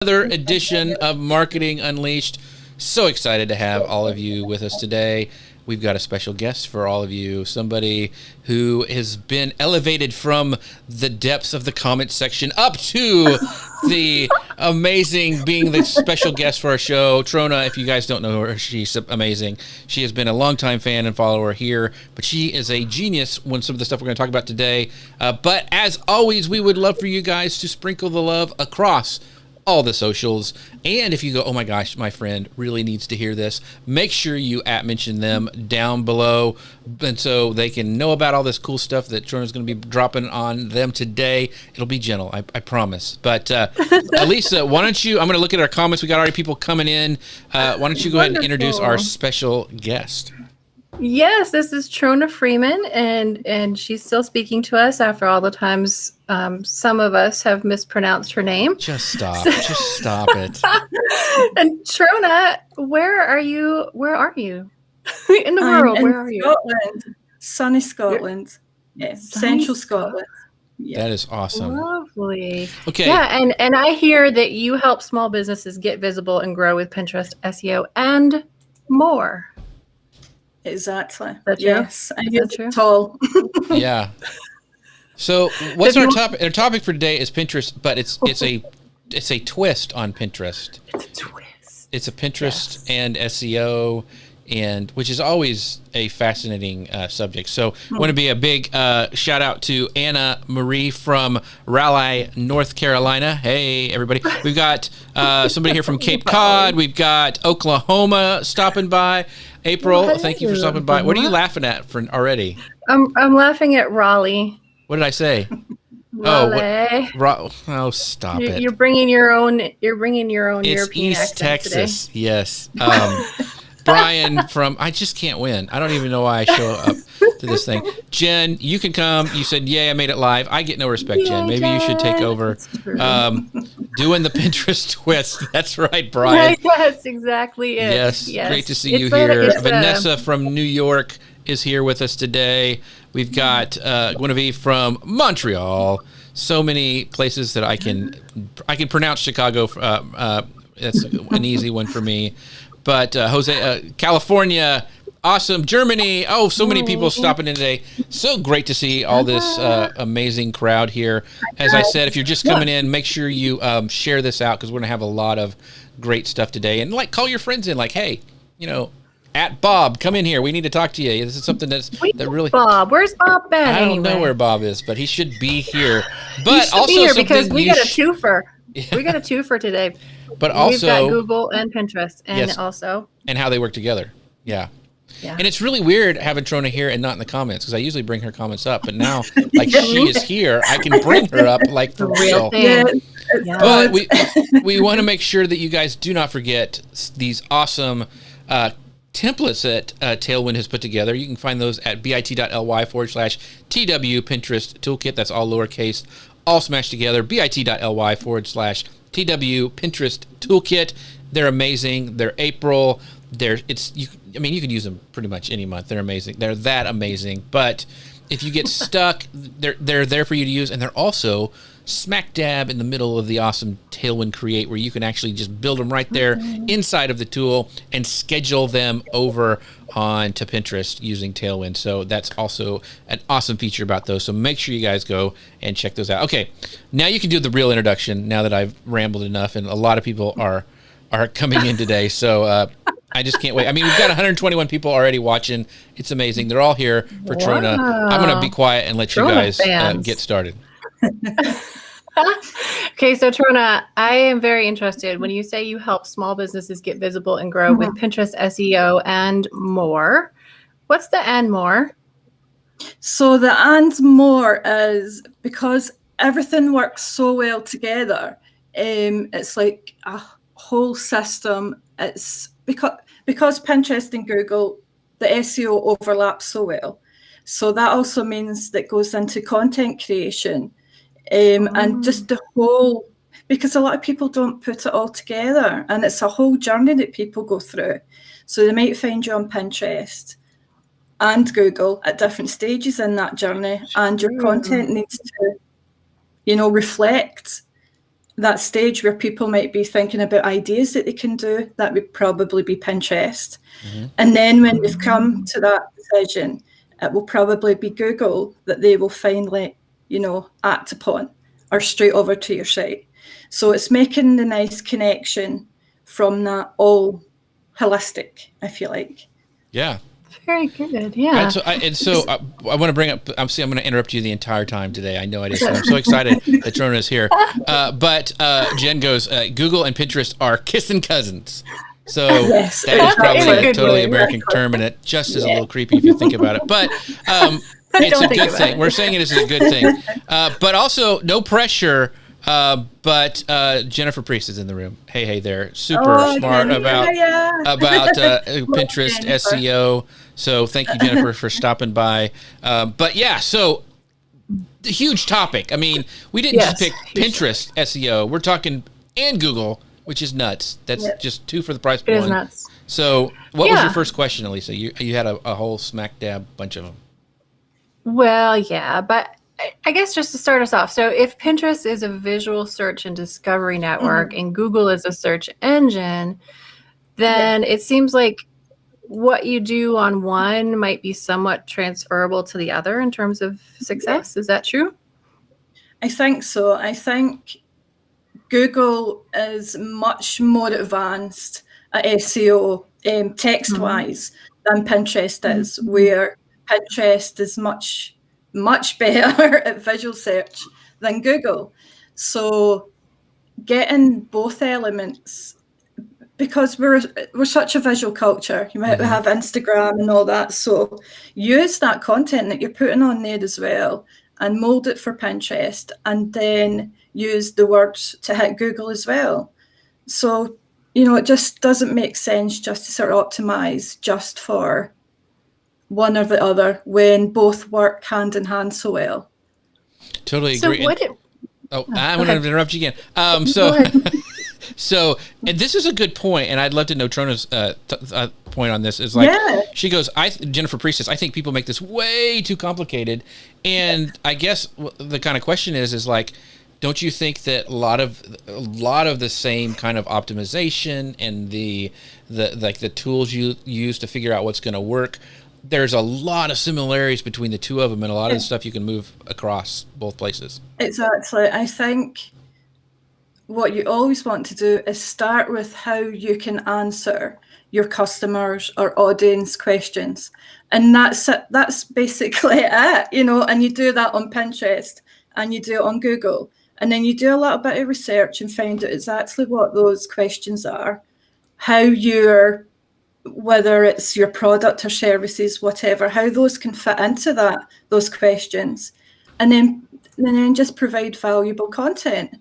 Another edition of Marketing Unleashed. So excited to have all of you with us today. We've got a special guest for all of you, somebody who has been elevated from the depths of the comment section up to the amazing being the special guest for our show. Trona, if you guys don't know her, she's amazing. She has been a longtime fan and follower here, but she is a genius when some of the stuff we're going to talk about today. But as always, we would love for you guys to sprinkle the love across all the socials. And if you go, oh my gosh, my friend really needs to hear this, make sure you mention them down below, and so they can know about all this cool stuff that Trona's going to be dropping on them today. It'll be gentle, I promise. But Lisa, why don't you, I'm going to look at our comments. We got already people coming in. Why don't you go ahead and introduce our special guest? Yes, this is Trona Freeman, and she's still speaking to us after all the times some of us have mispronounced her name. Just stop. Just stop it. And Trona, where are you? Where are you in the world? Where are you? Scotland, sunny Scotland. Yeah, central Scotland. Yeah. That is awesome. Lovely. Okay. Yeah, and I hear that you help small businesses get visible and grow with Pinterest, SEO, and more. Exactly. Yes, I use it all. Yeah. So what's our topic? Our topic for today is Pinterest, but it's a twist on Pinterest. It's a twist. It's a Pinterest and SEO, and which is always a fascinating subject. So I want to be a big shout out to Anna Marie from Raleigh, North Carolina. Hey, everybody. We've got somebody here from Cape Cod. We've got Oklahoma stopping by. April, thank you for stopping by. What are you laughing at already? I'm laughing at Raleigh. What did I say? Raleigh. Oh, stop it. You're bringing your own. You're bringing your own it's European East accent Texas. Today. Yes. Brian from. I just can't win. I don't even know why I show up to this thing. Jen, you can come. You said, "Yay, I made it live." I get no respect, Jen. Maybe you should take over. Doing the Pinterest twist. That's right, Brian. That's exactly it. Yes. Great to see you here. Vanessa from New York is here with us today. We've got Guinevere from Montreal. So many places that I can pronounce Chicago. That's an easy one for me. But Jose, California, awesome. Germany. Oh, so many people stopping in today. So great to see all this amazing crowd here. As I said, if you're just coming in, make sure you share this out because we're going to have a lot of great stuff today. And call your friends in. Hey, at Bob, come in here. We need to talk to you. This is something that really. Bob, where's Bob been? I don't know where Bob is, but he should be here. But he should be here because we got a twofer. Yeah. We got a twofer today. But also, we've got Google and Pinterest, and and how they work together. Yeah. And it's really weird having Trona here and not in the comments because I usually bring her comments up, but now she is here, I can bring her up for real. Yeah. But we want to make sure that you guys do not forget these awesome templates that Tailwind has put together. You can find those at bit.ly/TW Pinterest Toolkit. That's all lowercase, all smashed together. bit.ly/TW Pinterest Toolkit. They're amazing. They're April. You can use them pretty much any month. They're amazing. They're that amazing. But if you get stuck, they're there for you to use, and they're also smack dab in the middle of the awesome Tailwind Create, where you can actually just build them right there inside of the tool and schedule them over onto Pinterest using Tailwind. So that's also an awesome feature about those. So make sure you guys go and check those out. Okay, now you can do the real introduction now that I've rambled enough, and a lot of people are coming in today. So I just can't wait. I mean, we've got 121 people already watching. It's amazing. They're all here for Trona. I'm going to be quiet and let you guys get started. Okay, so Trona, I am very interested when you say you help small businesses get visible and grow with Pinterest, SEO, and more. What's the and more? So the and more is because everything works so well together. It's like a whole system. It's because Pinterest and Google, the SEO overlaps so well. So that also means that goes into content creation. And just the whole, because a lot of people don't put it all together, and it's a whole journey that people go through. So they might find you on Pinterest and Google at different stages in that journey, and your content needs to, reflect that stage where people might be thinking about ideas that they can do, that would probably be Pinterest. And then when they've come to that decision, it will probably be Google that they will finally, act upon, or straight over to your site. So it's making the nice connection from that all holistic, I feel like. Yeah. Very good. Yeah. And so I want to bring up, I'm going to interrupt you the entire time today. I know I did. So I'm so excited that Trona is here. But Jen goes, Google and Pinterest are kissing cousins. So Yes. that is probably In a a good totally way. American term, and it just is a little creepy if you think about it. But it's a think good about thing. it. We're saying it is a good thing. But also, no pressure. But Jennifer Priest is in the room. Hey there. Super smart about Pinterest Jennifer. SEO. So thank you, Jennifer, for stopping by. But yeah, so the huge topic. I mean, we didn't just pick Pinterest SEO. We're talking and Google, which is nuts. That's just two for the price of It one. is nuts. So what was your first question, Elisa? You had a whole smack dab bunch of them. Well, yeah, but I guess just to start us off. So if Pinterest is a visual search and discovery network and Google is a search engine, then it seems like what you do on one might be somewhat transferable to the other in terms of success. Is that true? I think so. I think Google is much more advanced at SEO text-wise than Pinterest is, where Pinterest is much better at visual search than Google. So getting both elements, because we're such a visual culture, we have Instagram and all that, so use that content that you're putting on there as well and mold it for Pinterest, and then use the words to hit Google as well. So, it just doesn't make sense just to sort of optimize just for one or the other when both work hand in hand so well. Totally So agree. I'm going to interrupt you again. Go ahead. So, and this is a good point, and I'd love to know Trona's point on this. Is like, she goes, Jennifer Priest says, I think people make this way too complicated. And I guess the kind of question is like, don't you think that a lot of the same kind of optimization and the tools you use to figure out what's going to work, there's a lot of similarities between the two of them, and a lot of the stuff you can move across both places. Exactly. I think what you always want to do is start with how you can answer your customers or audience questions. And that's it. That's basically it, and you do that on Pinterest and you do it on Google. And then you do a little bit of research and find out exactly what those questions are, whether it's your product or services, whatever, how those can fit into those questions, and then just provide valuable content.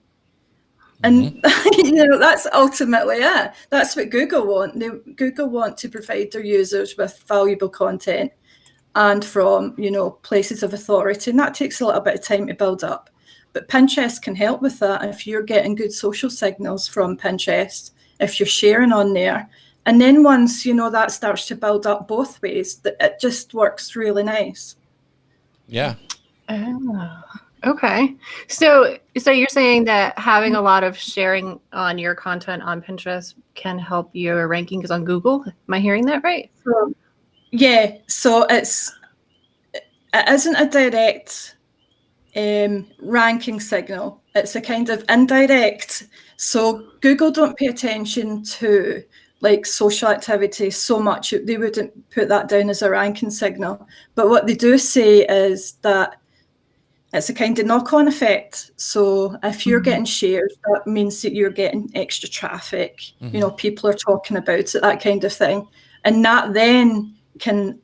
And that's ultimately it. That's what Google want. Google want to provide their users with valuable content and from places of authority, and that takes a little bit of time to build up. But Pinterest can help with that if you're getting good social signals from Pinterest, if you're sharing on there. And then once, that starts to build up both ways, it just works really nice. Yeah. Oh, okay. So you're saying that having a lot of sharing on your content on Pinterest can help your rankings on Google? Am I hearing that right? Yeah. So it isn't a direct ranking signal. It's a kind of indirect. So Google don't pay attention to like social activity so much. They wouldn't put that down as a ranking signal. But what they do say is that it's a kind of knock-on effect. So if you're getting shares, that means that you're getting extra traffic. People are talking about it, that kind of thing. And that then can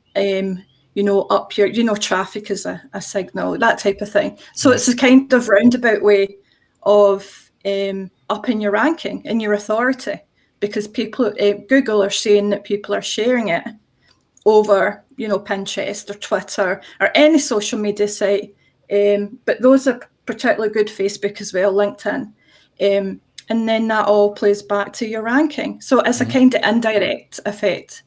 up your, traffic is a signal, that type of thing. So it's a kind of roundabout way of upping your ranking and your authority, because people, Google are saying that people are sharing it over, Pinterest or Twitter or any social media site. But those are particularly good, Facebook as well, LinkedIn. And then that all plays back to your ranking. So it's a kind of indirect effect.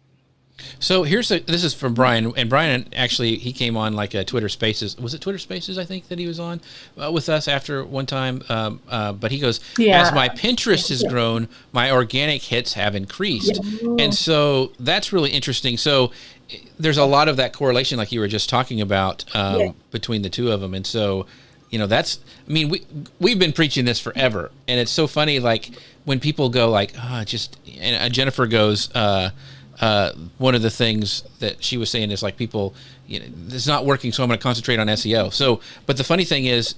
So this is from Brian, and Brian actually he came on like a Twitter Spaces. Was it Twitter Spaces? I think that he was on with us after one time. But he goes, as my Pinterest has grown, my organic hits have increased, and so that's really interesting. So there's a lot of that correlation, like you were just talking about, between the two of them, and so. That's. I mean, we've been preaching this forever, and it's so funny. Like when people go, like, and Jennifer goes. One of the things that she was saying is like people, it's not working, so I'm going to concentrate on SEO. So, but the funny thing is,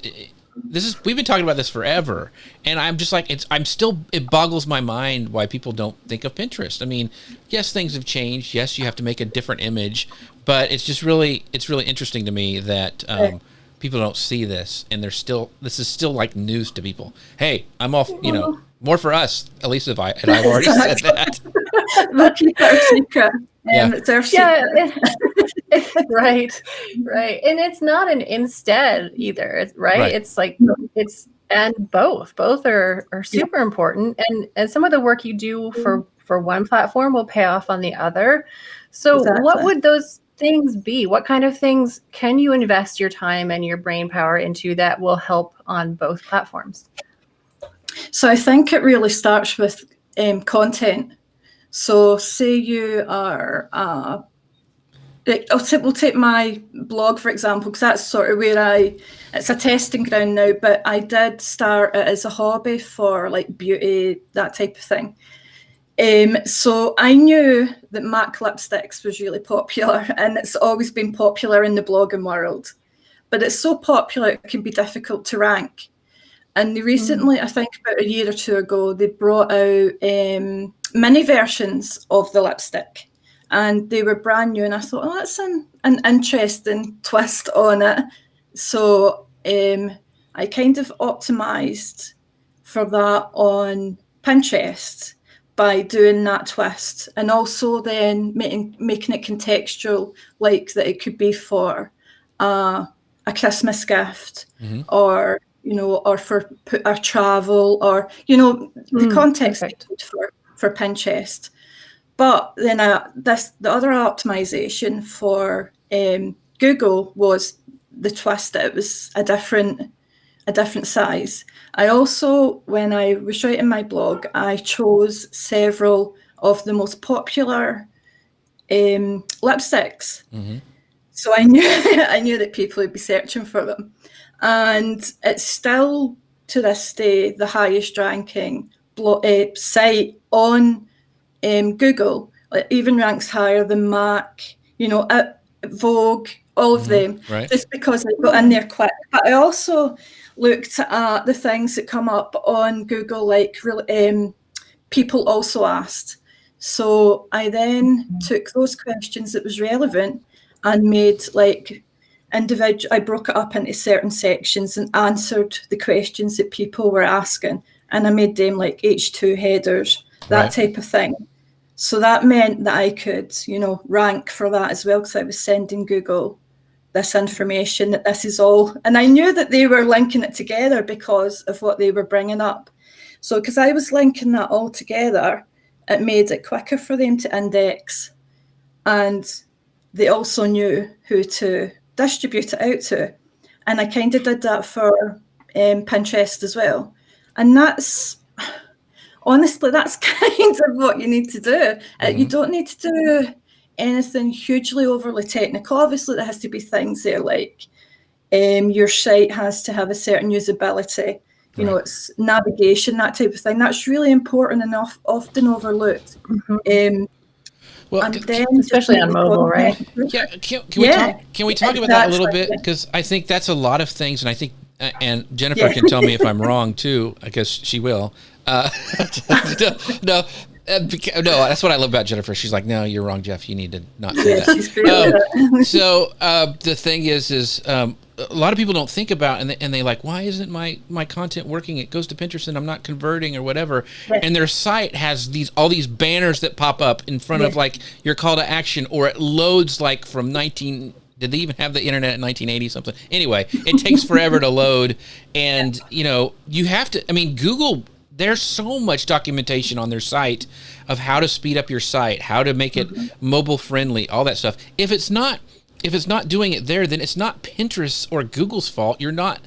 we've been talking about this forever, and I'm just like, it boggles my mind why people don't think of Pinterest. I mean, yes, things have changed. Yes, you have to make a different image, but it's really interesting to me that people don't see this, and this is still like news to people. Hey, I'm all, more for us, at least and I've already said that. We'll keep our secret. It's our secret. Right. And it's not an instead either, right? It's like, and both are super important. And some of the work you do for one platform will pay off on the other. So what would those things be? What kind of things can you invest your time and your brain power into that will help on both platforms? So I think it really starts with content. So say you are, we'll take my blog, for example, because that's sort of where it's a testing ground now, but I did start it as a hobby for like beauty, that type of thing. So I knew that MAC lipsticks was really popular, and it's always been popular in the blogging world, but it's so popular it can be difficult to rank. And recently, I think about a year or two ago, they brought out mini versions of the lipstick, and they were brand new. And I thought, that's an interesting twist on it. So I kind of optimized for that on Pinterest by doing that twist, and also then making it contextual, like that it could be for a Christmas gift, or or for our travel, or the context for Pinterest. But then the other optimization for Google was the twist that it was a different size. I also, when I was writing my blog, I chose several of the most popular lipsticks. So I knew that people would be searching for them. And it's still, to this day, the highest ranking site on Google. It even ranks higher than MAC, Vogue, all of them, just because I got in there quick. But I also looked at the things that come up on Google, like people also asked. So I then took those questions that was relevant and made I broke it up into certain sections and answered the questions that people were asking, and I made them like H2 headers, that type of thing. So that meant that I could, rank for that as well, because I was sending Google this information that this is all, and I knew that they were linking it together because of what they were bringing up. So because I was linking that all together, it made it quicker for them to index, and they also knew who to distribute it out to. And I kind of did that for Pinterest as well. And honestly, that's kind of what you need to do. You don't need to do anything hugely overly technical. Obviously, there has to be things there like your site has to have a certain usability. It's navigation, that type of thing. That's really important and often overlooked. Well, and then especially on mobile, right? Yeah. Can we talk about that a little bit? Because I think that's a lot of things, and I think, and Jennifer can tell me if I'm wrong too. I guess she will. No, that's what I love about Jennifer. She's like, no, you're wrong, Jeff. You need to not say that. She's great. So the thing is a lot of people don't think about, and they like, why isn't my content working? It goes to Pinterest and I'm not converting or whatever. Right. And their site has all these banners that pop up in front of like your call to action, or it loads like from did they even have the internet in 1980 something? Anyway, it takes forever to load, and you have to. I mean, Google. there's so much documentation on their site of how to speed up your site, how to make it mobile friendly, all that stuff. If it's not doing it there, then it's not Pinterest or Google's fault. You're not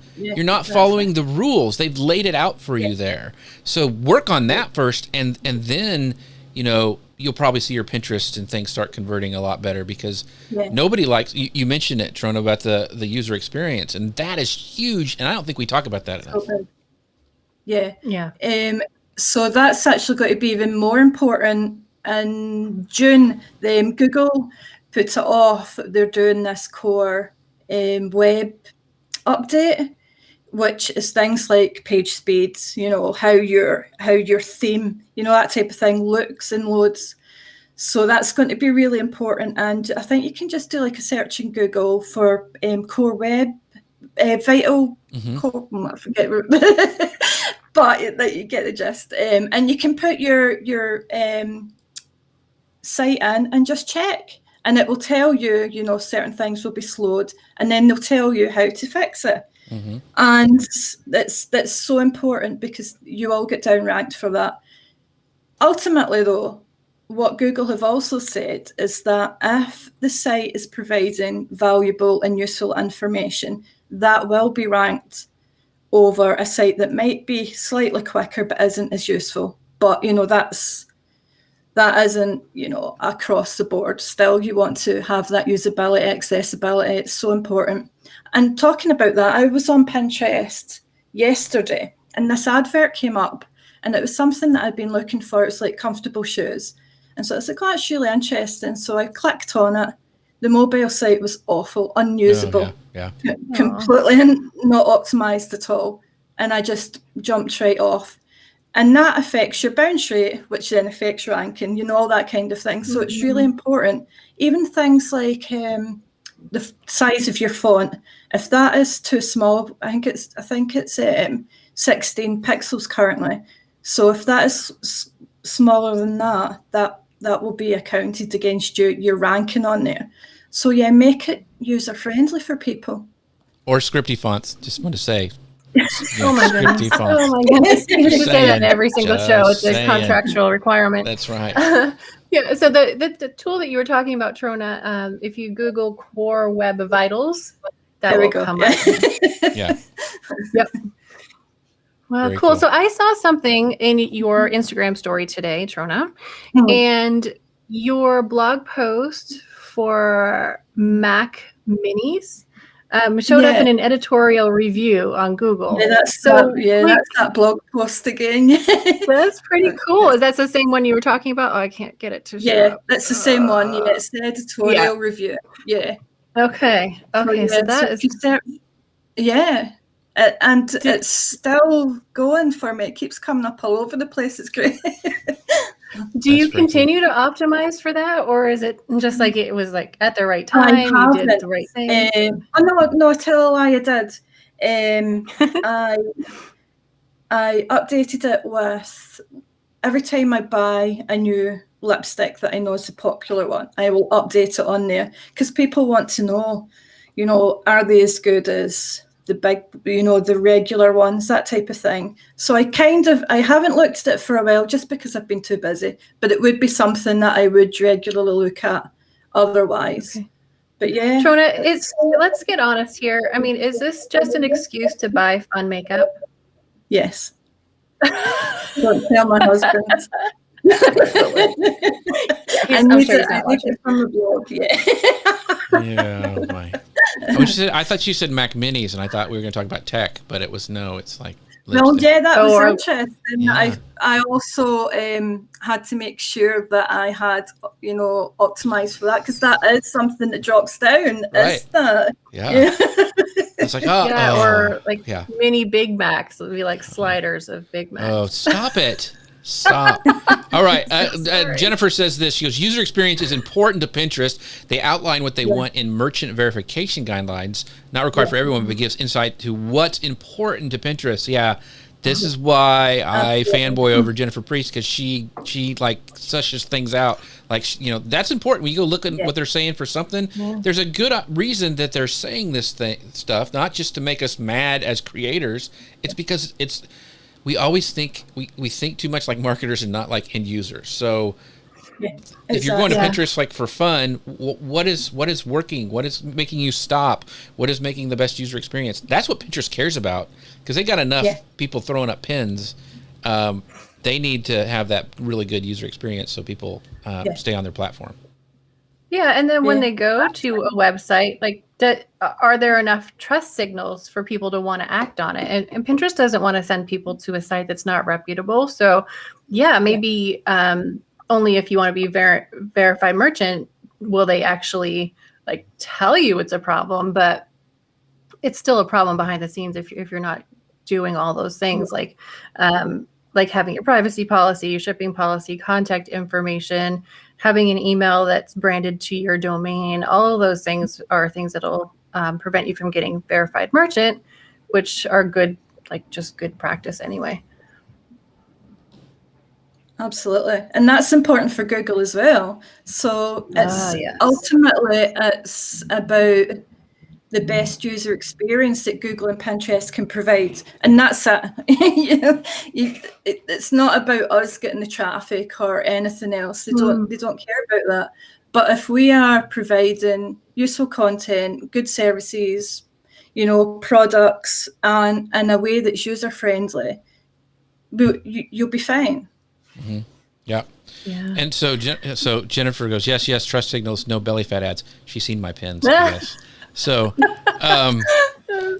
following the rules. They've laid it out for you there. So work on that first, and then, you know, you'll probably see your Pinterest and things start converting a lot better, because nobody likes, you mentioned it, Trona, about the user experience, and that is huge, and I don't think we talk about that enough. So that's actually going to be even more important in June. Google put it off. They're doing this core web update, which is things like page speeds, you know, how your theme, you know, that type of thing looks and loads. So that's going to be really important. And I think you can just do like a search in Google for core web, vital core, I forget, but that you get the gist. And you can put your site in and just check. And it will tell you, you know, certain things will be slowed, and then they'll tell you how to fix it. And that's so important, because you all get down ranked for that. Ultimately, though, what Google have also said is that if the site is providing valuable and useful information, that will be ranked over a site that might be slightly quicker but isn't as useful. But, you know, that isn't, you know, across the board. Still, you want to have that usability, accessibility. It's so important. And talking about that, I was on Pinterest yesterday, and this advert came up, and it was something that I'd been looking for. It's like comfortable shoes. And so I was like, oh, that's really interesting. So I clicked on it. The mobile site was awful, unusable, completely not optimized at all. And I just jumped right off. And that affects your bounce rate, which then affects ranking, you know, all that kind of thing. So it's really important. Even things like the size of your font, if that is too small, I think it's 16 pixels currently. So if that is smaller than that will be accounted against your ranking on there. So yeah, make it user friendly for people. Or scripty fonts. Just want to say. Oh my goodness! Oh my goodness! You should say that in every single show. It's a contractual requirement. That's right. Yeah. So the tool that you were talking about, Trona, if you Google Core Web Vitals, that will come up. Yeah. Yep. Well, Very cool. So I saw something in your Instagram story today, Trona, and your blog post for Mac Minis showed up in an editorial review on Google. Yeah, that's that blog post again. That's pretty cool. That's the same one you were talking about? Oh, I can't get it to show. Yeah, that's the same one. Yeah, it's the editorial review. Yeah. Okay. Okay. So that is. And it's still going for me. It keeps coming up all over the place. It's great. Do you continue to optimize for that, or is it just like it was like at the right time? You did the right thing. No, I tell a lie, I did. I updated it with every time I buy a new lipstick that I know is a popular one, I will update it on there, because people want to know, you know, are they as good as the big, you know, the regular ones, that type of thing. So I haven't looked at it for a while just because I've been too busy, but it would be something that I would regularly look at otherwise. Okay. But yeah. Trona, let's get honest here. I mean, is this just an excuse to buy fun makeup? Yes. Don't tell my husband. I need it from the blog, Yeah, oh my. I thought you said Mac Minis, and I thought we were going to talk about tech, but it's like. Well, yeah, that was interesting. Yeah. I also had to make sure that I had, you know, optimized for that, because that is something that drops down. Right. Is that? Yeah. It's like, or like mini Big Macs. It would be like sliders of Big Macs. Oh, stop it. Stop. All right. Jennifer says this. She goes, user experience is important to Pinterest. They outline what they want in merchant verification guidelines, not required for everyone, but gives insight to what's important to Pinterest. Yeah. This is why I fanboy over Jennifer Priest, because she like sushes things out. Like, you know, that's important. When you go look at what they're saying for something, there's a good reason that they're saying this stuff, not just to make us mad as creators. It's because we always think we think too much like marketers and not like end users. So Yeah, if you're going to Yeah. Pinterest like for fun, what is working? What is making you stop? What is making the best user experience? That's what Pinterest cares about, because they got enough Yeah. people throwing up pins. They need to have that really good user experience so people Yeah. stay on their platform. Yeah, and then when Yeah. they go to a website, like, are there enough trust signals for people to want to act on it? And Pinterest doesn't want to send people to a site that's not reputable. So, yeah, maybe only if you want to be verified merchant will they actually like tell you it's a problem, but it's still a problem behind the scenes if you're not doing all those things, like having your privacy policy, your shipping policy, contact information, having an email that's branded to your domain. All of those things are things that'll prevent you from getting verified merchant, which are good, like just good practice anyway. Absolutely. And that's important for Google as well. So it's Yes. ultimately it's about the best user experience that Google and Pinterest can provide. And that's it. It's not about us getting the traffic or anything else. They don't care about that. But if we are providing useful content, good services, products, and in a way that's user friendly, you'll be fine. Mm-hmm. Yeah. Yeah. And so Jennifer goes, yes, trust signals, no belly fat ads. She's seen my pins. Yes. So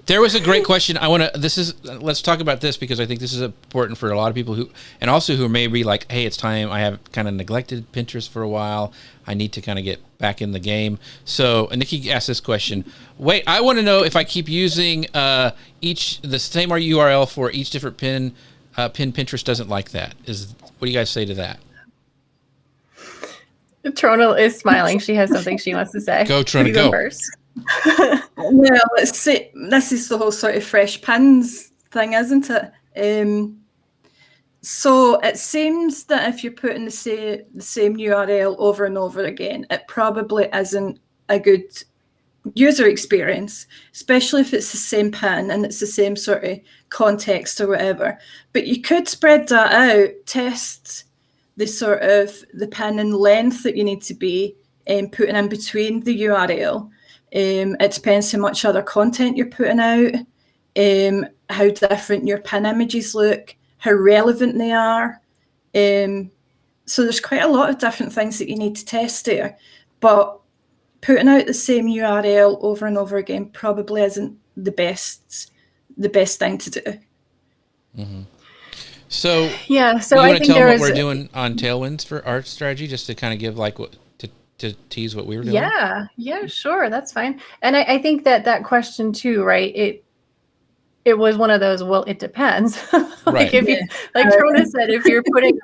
there was a great question. Let's talk about this, because I think this is important for a lot of people who may be like, hey, it's time. I have kind of neglected Pinterest for a while. I need to kind of get back in the game. So Nikki asked this question. Wait, I want to know if I keep using the same URL for each different pin, Pinterest doesn't like that. What do you guys say to that? Trona is smiling. She has something she wants to say. Go, Trona, You go. first. Well, let's see. This is the whole sort of fresh pins thing, isn't it? So it seems that if you're putting the same URL over and over again, it probably isn't a good user experience, especially if it's the same pin and it's the same sort of context or whatever. But you could spread that out, test the sort of the pin and length that you need to be putting in between the URL. It depends how much other content you're putting out, how different your pin images look, how relevant they are. So there's quite a lot of different things that you need to test there. But putting out the same URL over and over again probably isn't the best thing to do. Mm-hmm. So yeah, so you I want to think tell them what we're doing on Tailwinds for our strategy, just to kind of give to tease what we were doing? Yeah, sure, that's fine. And I think that question too, right? It was one of those, well, it depends. Right. Like Trona said, if you're putting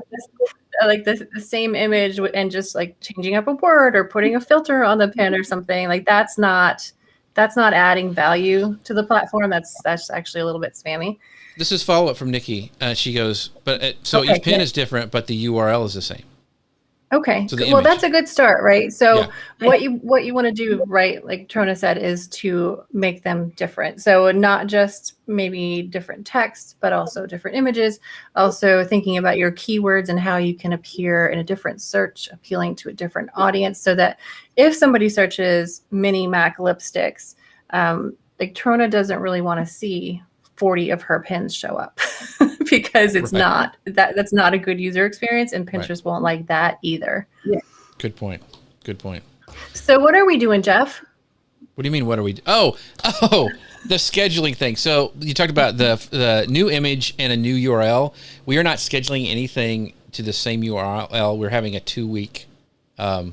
the same image and just like changing up a word or putting a filter on the pin or something, like that's not adding value to the platform. That's actually a little bit spammy. This is follow-up from Nikki. She goes, each pin is different, but the URL is the same. Okay. So the well, image. that's a good start, right? So Yeah. what you want to do, right, like Trona said, is to make them different. So not just maybe different text, but also different images. Also thinking about your keywords and how you can appear in a different search, appealing to a different audience, so that if somebody searches mini MAC lipsticks, like Trona doesn't really want to see 40 of her pins show up because it's not that's not a good user experience, and Pinterest won't like that either. Yeah. Good point. So what are we doing, Jeff? What do you mean? What are we? Oh, the scheduling thing. So you talked about the new image and a new URL. We are not scheduling anything to the same URL. We're having a 2-week time.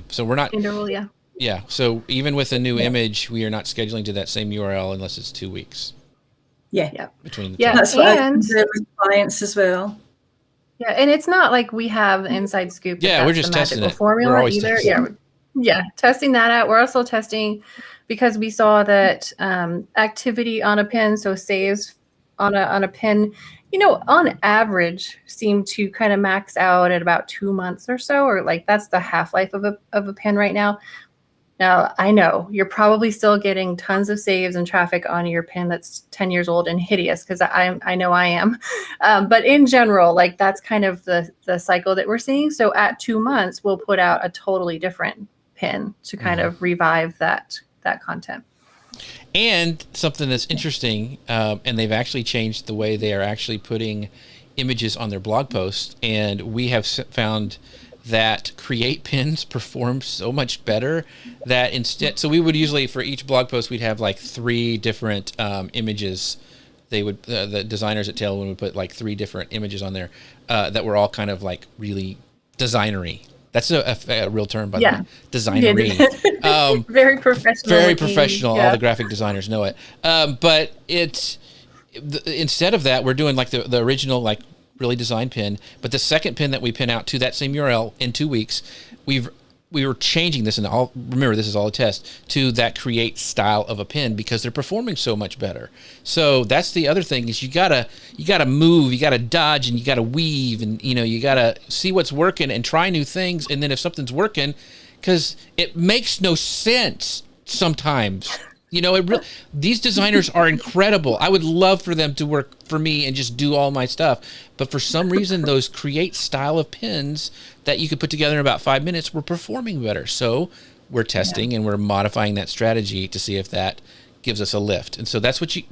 So we're not Interval, yeah. Yeah. So even with a new image, we are not scheduling to that same URL unless it's 2 weeks. Yeah. Between the Yeah. two. That's what I And- do with clients as well. Yeah, and it's not like we have an inside scoop. Yeah, that's we're just the testing magical it. formula We're always either. testing. Yeah, testing that out. We're also testing because we saw that activity on a pin, so saves on a pin, on average, seem to kind of max out at about 2 months or so, or like that's the half-life of a pin right now. Now, I know you're probably still getting tons of saves and traffic on your pin that's 10 years old and hideous, because I know I am. But in general, like that's kind of the cycle that we're seeing. So at 2 months, we'll put out a totally different pin to kind of revive that content. And something that's interesting, and they've actually changed the way they are actually putting images on their blog posts. And we have found that create pins perform so much better that instead, so we would usually, for each blog post, we'd have like 3 different images. They would, the designers at Tailwind would put like 3 different images on there that were all kind of like really designery. That's a real term, by the way. Designery. Very professional. Very professional. Yeah. All the graphic designers know it. But instead of that, we're doing like the original, like really designed pin. But the second pin that we pin out to that same URL in 2 weeks, we were changing this, and remember, this is all a test, to that create style of a pin because they're performing so much better. So that's the other thing, is you gotta move, you gotta dodge, and you gotta weave, and you gotta see what's working and try new things. And then if something's working, because it makes no sense sometimes. These designers are incredible. I would love for them to work for me and just do all my stuff. But for some reason, those create style of pins that you could put together in about 5 minutes were performing better. So we're testing and we're modifying that strategy to see if that gives us a lift. And so that's what you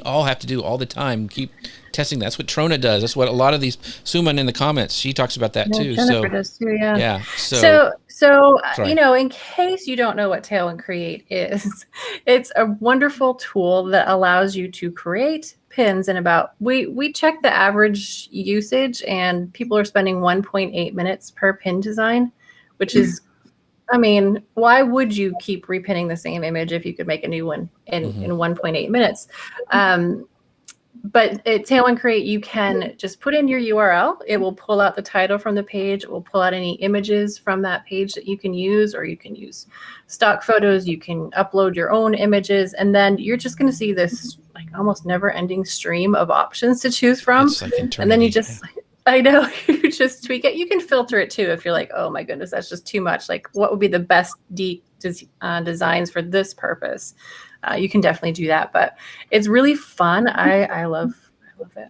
all have to do all the time. Keep testing. That's what Trona does. That's what a lot of these, Suman in the comments, she talks about that too. Jennifer does too, yeah. Yeah. So in case you don't know what Tailwind Create is, it's a wonderful tool that allows you to create pins in about, we check the average usage, and people are spending 1.8 minutes per pin design, which is, why would you keep repinning the same image if you could make a new one in 1.8 minutes? But at Tailwind Create, you can just put in your URL. It will pull out the title from the page. It will pull out any images from that page that you can use, or you can use stock photos. You can upload your own images, and then you're just going to see this like almost never-ending stream of options to choose from. Like and then you just, I know, you just tweak it. You can filter it too if you're like, oh my goodness, that's just too much. Like, what would be the best designs for this purpose? You can definitely do that, but it's really fun. I love it.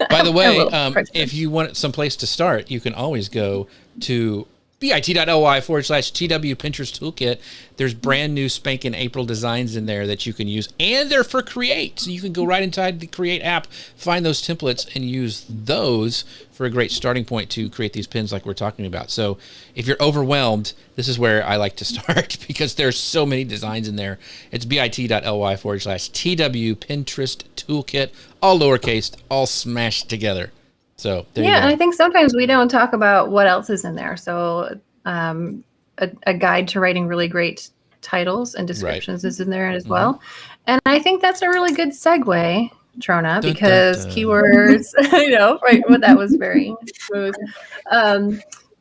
By the way, if you want some place to start, you can always go to bit.ly/TW Pinterest Toolkit. There's brand new spanking April designs in there that you can use, and they're for Create. So you can go right inside the Create app, find those templates, and use those for a great starting point to create these pins like we're talking about. So if you're overwhelmed, this is where I like to start because there's so many designs in there. It's bit.ly/TW Pinterest Toolkit, all lowercase, all smashed together. So there you go. And I think sometimes we don't talk about what else is in there. So a guide to writing really great titles and descriptions is in there as well. And I think that's a really good segue, Trona, because keywords, I know, right? Well, that was very smooth.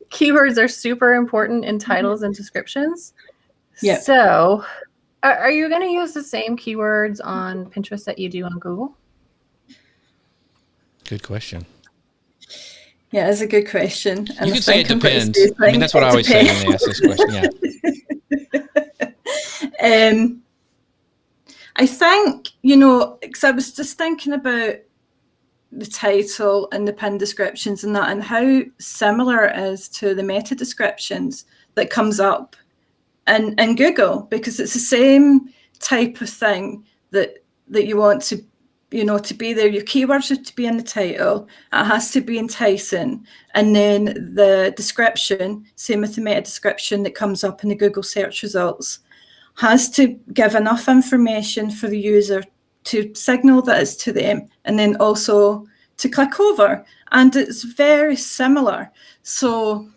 Keywords are super important in titles and descriptions. Yeah. So are you going to use the same keywords on Pinterest that you do on Google? Good question. Yeah, it's a good question. And you can say it depends. That's what I always say when they ask this question. Yeah. I think, because I was just thinking about the title and the pin descriptions and that, and how similar it is to the meta descriptions that comes up in Google, because it's the same type of thing that you want to be there. Your keywords have to be in the title. It has to be enticing. And then the description, same with the meta description that comes up in the Google search results, has to give enough information for the user to signal that it's to them, and then also to click over. And it's very similar. So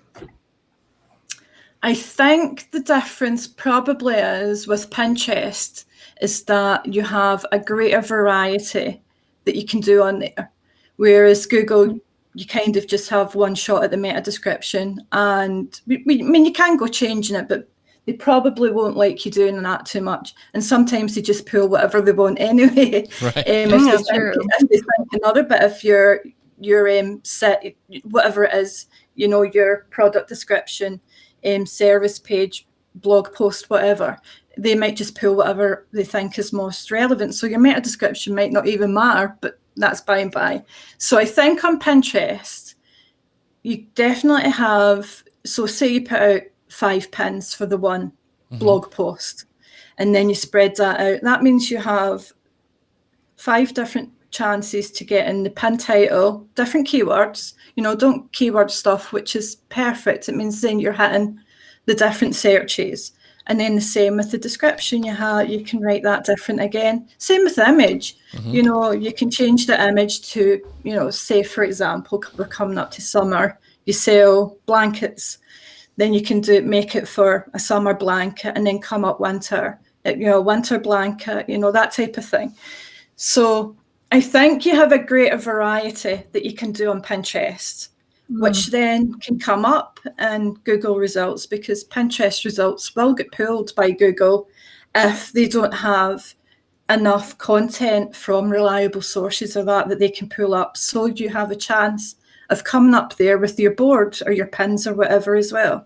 I think the difference probably is with Pinterest is that you have a greater variety that you can do on there. Whereas Google, you kind of just have one shot at the meta description. And you can go changing it, but they probably won't like you doing that too much. And sometimes they just pull whatever they want anyway. Right. If they think another bit of your set, whatever it is, your product description, service page, blog post, whatever. They might just pull whatever they think is most relevant. So your meta description might not even matter, but that's by and by. So I think on Pinterest, you definitely have, so say you put out 5 pins for the one blog post, and then you spread that out. That means you have 5 different chances to get in the pin title, different keywords. Don't keyword stuff, which is perfect. It means then you're hitting the different searches. And then the same with the description, you can write that different again. Same with the image. You can change the image to, say, for example, we're coming up to summer, you sell blankets. Then you can make it for a summer blanket and then come up winter, winter blanket, that type of thing. So I think you have a greater variety that you can do on Pinterest, which then can come up in Google results, because Pinterest results will get pulled by Google if they don't have enough content from reliable sources or that they can pull up. So you have a chance of coming up there with your board or your pins or whatever as well.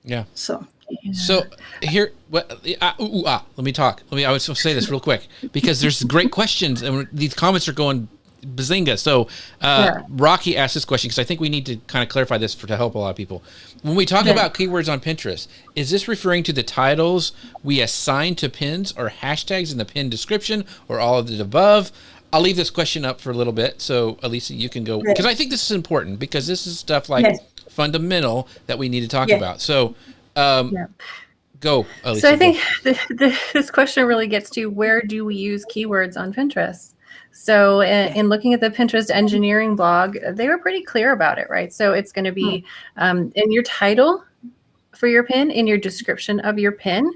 Yeah. So here, let me talk. I was going to say this real quick, because there's great questions and these comments are going bazinga. So Rocky asked this question because I think we need to kind of clarify this to help a lot of people. When we talk about keywords on Pinterest, is this referring to the titles we assign to pins, or hashtags in the pin description, or all of the above? I'll leave this question up for a little bit, so Elisa, you can go, because I think this is important, because this is stuff like fundamental that we need to talk about. So go, Elisa. So I think this question really gets to, where do we use keywords on Pinterest? So in looking at the Pinterest engineering blog, they were pretty clear about it, right? So it's going to be in your title for your pin, in your description of your pin.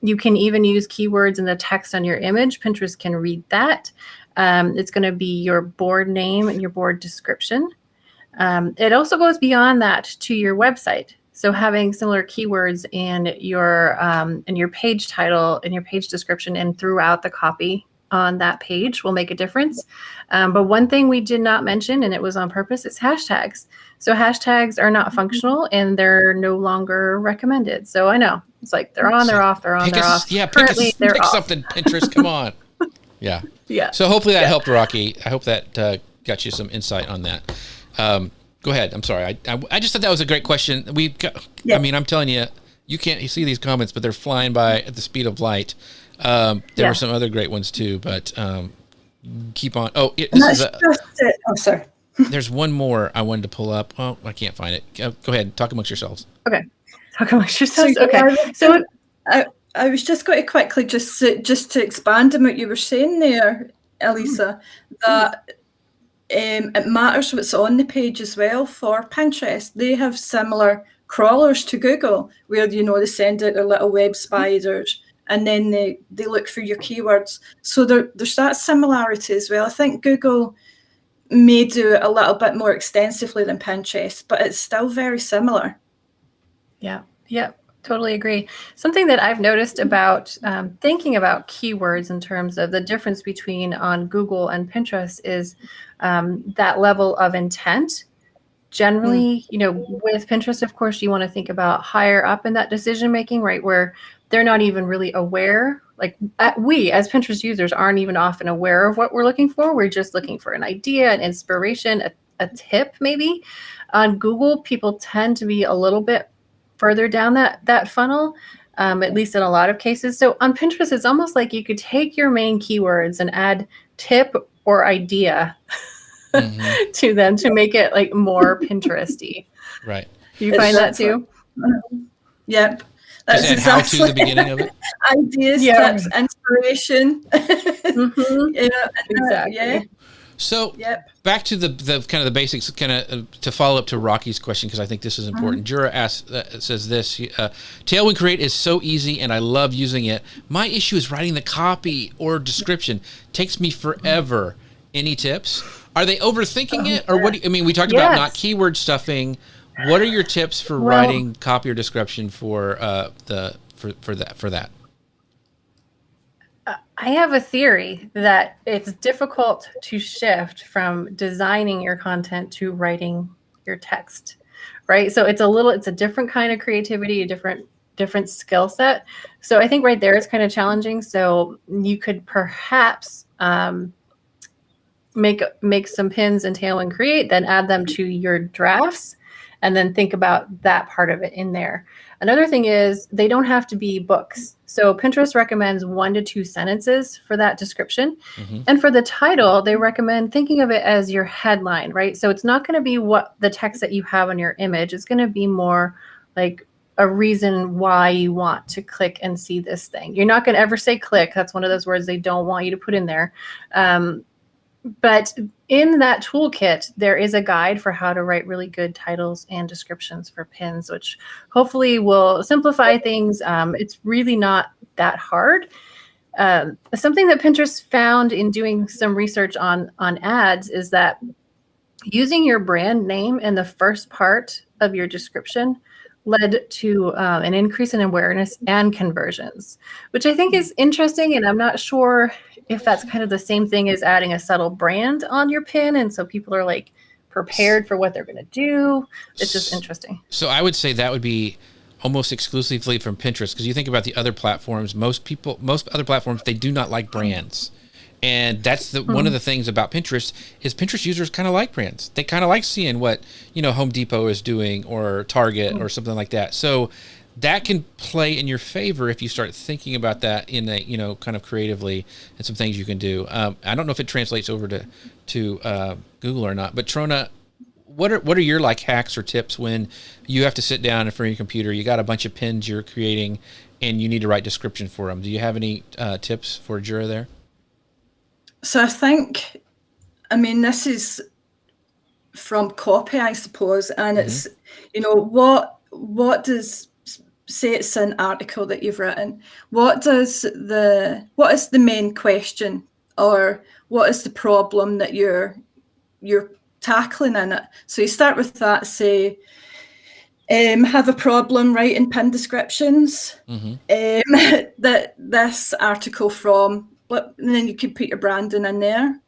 You can even use keywords in the text on your image. Pinterest can read that. It's going to be your board name and your board description. It also goes beyond that to your website. So having similar keywords in your page title, in your page description, and throughout the copy on that page will make a difference. But one thing we did not mention, and it was on purpose, is hashtags. So hashtags are not functional and they're no longer recommended. So I know it's like they're on, they're off, they're on, they're off. Yeah, Currently, they're pick off. something, Pinterest. Come on. Yeah. So hopefully that helped, Rocky. I hope that got you some insight on that. Go ahead. I'm sorry. I just thought that was a great question. I mean, I'm telling you, you can't see these comments, but they're flying by at the speed of light. There were some other great ones too, but keep on. Oh, sorry. There's one more I wanted to pull up. Oh, I can't find it. Go ahead. Talk amongst yourselves. Okay. Talk amongst yourselves. Okay. So I was just going to quickly just to expand on what you were saying there, Elisa, that it matters what's on the page as well for Pinterest. They have similar crawlers to Google, where they send out their little web spiders, and then they look for your keywords. So there's that similarity as well. I think Google may do it a little bit more extensively than Pinterest, but it's still very similar. Yeah, totally agree. Something that I've noticed about thinking about keywords in terms of the difference between on Google and Pinterest is that level of intent. Generally, with Pinterest, of course, you want to think about higher up in that decision making, right, where they're not even really aware. Like we as Pinterest users aren't even often aware of what we're looking for. We're just looking for an idea, an inspiration, a tip maybe. On Google, people tend to be a little bit further down that funnel, at least in a lot of cases. So on Pinterest, it's almost like you could take your main keywords and add tip or idea to them to make it like more Pinteresty. Right. Do you find that too? Yep. That's exactly how to the beginning of it. Ideas, tips, inspiration. Exactly. So back to the kind of the basics, kind of to follow up to Rocky's question, because I think this is important. Jura says this, Tailwind Create is so easy and I love using it. My issue is writing the copy or description. Takes me forever. Any tips? Are they overthinking it? Or what? We talked about not keyword stuffing. What are your tips for writing copy or description for that? I have a theory that it's difficult to shift from designing your content to writing your text, right? So it's a different kind of creativity, a different different skill set. So I think right there is kind of challenging. So you could perhaps make some pins in Tailwind Create, then add them to your drafts, and then think about that part of it in there. Another thing is they don't have to be books. So Pinterest recommends 1 to 2 sentences for that description. And for the title, they recommend thinking of it as your headline, right? So it's not going to be what the text that you have on your image. It's going to be more like a reason why you want to click and see this thing. You're not going to ever say click. That's one of those words they don't want you to put in there. But in that toolkit, there is a guide for how to write really good titles and descriptions for pins, which hopefully will simplify things. It's really not that hard. Something that Pinterest found in doing some research on ads is that using your brand name in the first part of your description led to an increase in awareness and conversions, which I think is interesting. And I'm not sure if that's kind of the same thing as adding a subtle brand on your pin. And so people are like prepared for what they're going to do. It's just interesting. So I would say that would be almost exclusively from Pinterest, because you think about the other platforms, most other platforms, they do not like brands. And that's one of the things about Pinterest is Pinterest users kind of like brands. They kind of like seeing what, Home Depot is doing or Target or something like that. So that can play in your favor if you start thinking about that in a, kind of creatively, and some things you can do. I don't know if it translates over to Google or not, but Trona, what are your like hacks or tips when you have to sit down in front of your computer, you got a bunch of pins you're creating and you need to write description for them? Do you have any tips for Jura there? So I think, this is from copy, I suppose, and it's, what does, say it's an article that you've written, what is the main question, or what is the problem that you're tackling in it? So you start with that, say, have a problem writing pin descriptions, that this article from, and then you can put your branding in there,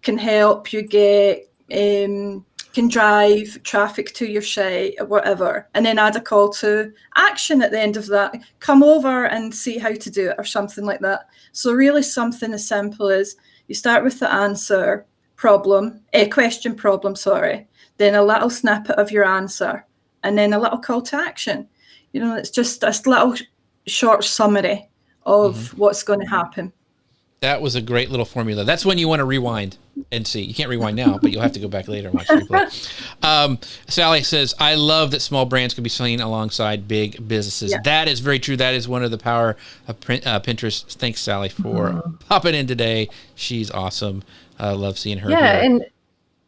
can help you get, can drive traffic to your site or whatever, and then add a call to action at the end of that. Come over and see how to do it, or something like that. So really something as simple as you start with the answer question problem, then a little snippet of your answer, and then a little call to action. It's just a little short summary of what's going to happen. That was a great little formula. That's when you want to rewind and see. You can't rewind now, but you'll have to go back later and watch the replay. Sally says, I love that small brands can be seen alongside big businesses. Yeah. That is very true. That is one of the power of Pinterest. Thanks, Sally, for popping in today. She's awesome. Love seeing her. Yeah, and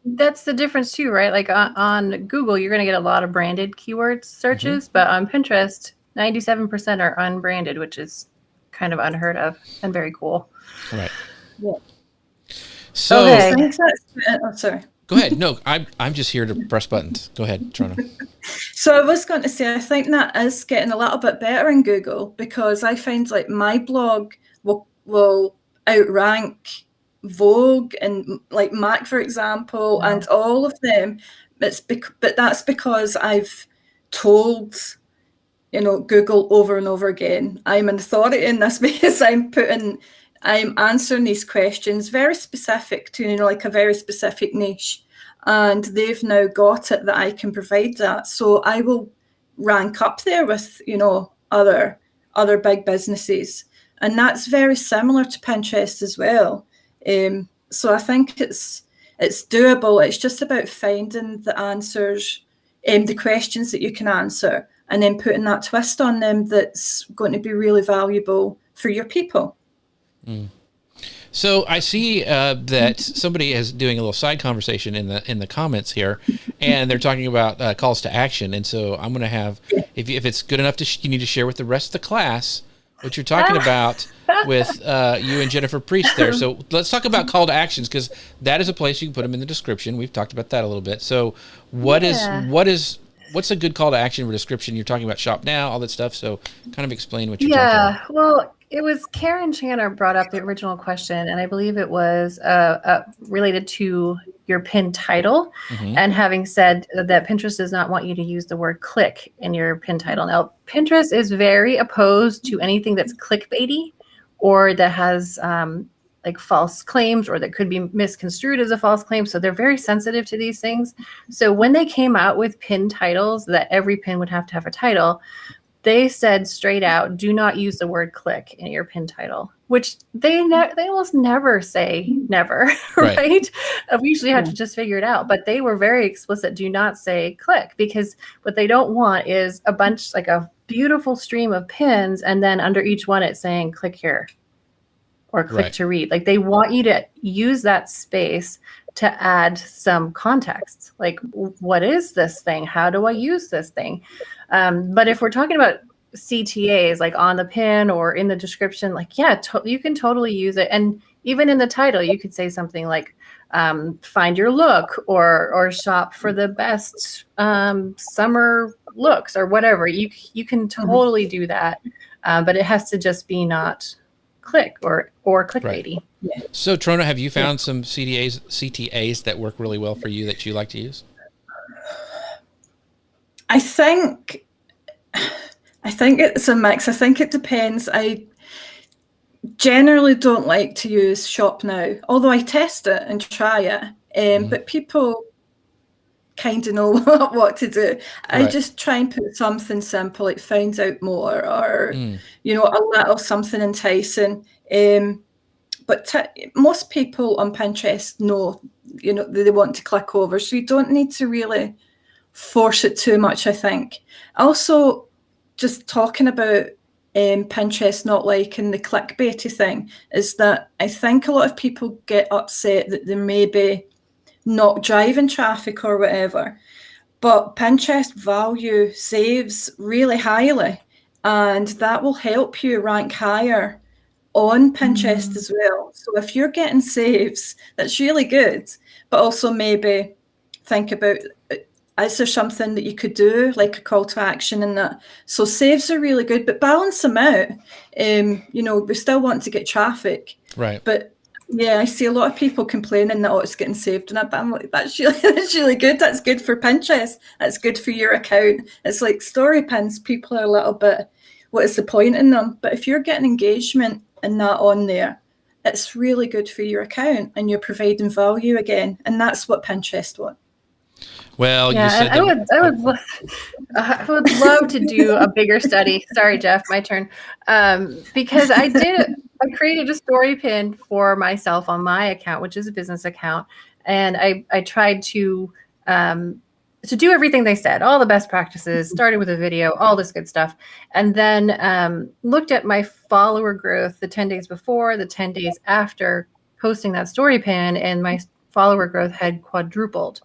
that's the difference too, right? Like on Google, you're going to get a lot of branded keyword searches, but on Pinterest, 97% are unbranded, which is kind of unheard of and very cool. Right. Yeah. So, okay. Sorry. Go ahead. No, I'm just here to press buttons. Go ahead, Trona. So I was going to say, I think that is getting a little bit better in Google, because I find like my blog will outrank Vogue and like Mac, for example, and all of them. But that's because I've told Google over and over again, I'm an authority in this, because I'm answering these questions very specific to, like a very specific niche, and they've now got it that I can provide that. So I will rank up there with, other big businesses. And that's very similar to Pinterest as well. So I think it's doable. It's just about finding the answers, the questions that you can answer, and then putting that twist on them that's going to be really valuable for your people. So I see that somebody is doing a little side conversation in the comments here, and they're talking about calls to action. And so I'm going to have, if it's good enough, you need to share with the rest of the class what you're talking about with you and Jennifer Priest there. So let's talk about call to actions, because that is a place you can put them in the description. We've talked about that a little bit. So what's a good call to action or description? You're talking about shop now, all that stuff. So kind of explain what you're talking about. Well, It was Karen Channer brought up the original question, and I believe it was related to your pin title, and having said that Pinterest does not want you to use the word click in your pin title. Now, Pinterest is very opposed to anything that's clickbaity or that has like false claims or that could be misconstrued as a false claim. So they're very sensitive to these things. So when they came out with pin titles, that every pin would have to have a title, they said straight out, do not use the word click in your pin title, which they almost never say never, right? We usually have to just figure it out. But they were very explicit, do not say click, because what they don't want is a bunch, like a beautiful stream of pins, and then under each one it's saying click here or click to read. Like they want you to use that space to add some context. Like, what is this thing? How do I use this thing? But if we're talking about CTAs, like on the pin or in the description, like, yeah, you can totally use it. And even in the title, you could say something like, find your look or shop for the best summer looks or whatever. You can totally do that. But it has to just be not click or clickbaity. Right. So Trona, have you found some CTAs that work really well for you that you like to use? I think it's a mix. I think it depends. I generally don't like to use Shop Now, although I test it and try it. But people kind of know what to do. I just try and put something simple, like find out more, or a little something enticing. But most people on Pinterest know, they want to click over, so you don't need to really force it too much, I think. Also, just talking about Pinterest not liking the clickbaity thing, is that I think a lot of people get upset that they may be not driving traffic or whatever, but Pinterest value saves really highly, and that will help you rank higher on Pinterest as well. So if you're getting saves, that's really good. But also maybe think about, is there something that you could do, like a call to action in that? So saves are really good, but balance them out. We still want to get traffic. Right. But yeah, I see a lot of people complaining that, it's getting saved on it, but I'm like, that's really good. That's good for Pinterest. That's good for your account. It's like story pins. People are a little bit, what is the point in them? But if you're getting engagement and that on there, it's really good for your account, and you're providing value again. And that's what Pinterest wants. Well, yeah, you said I would love to do a bigger study. Sorry, Jeff, my turn. Because I created a story pin for myself on my account, which is a business account, and I tried to do everything they said, all the best practices, started with a video, all this good stuff, and then looked at my follower growth the 10 days before, the 10 days after posting that story pin, and my follower growth had quadrupled.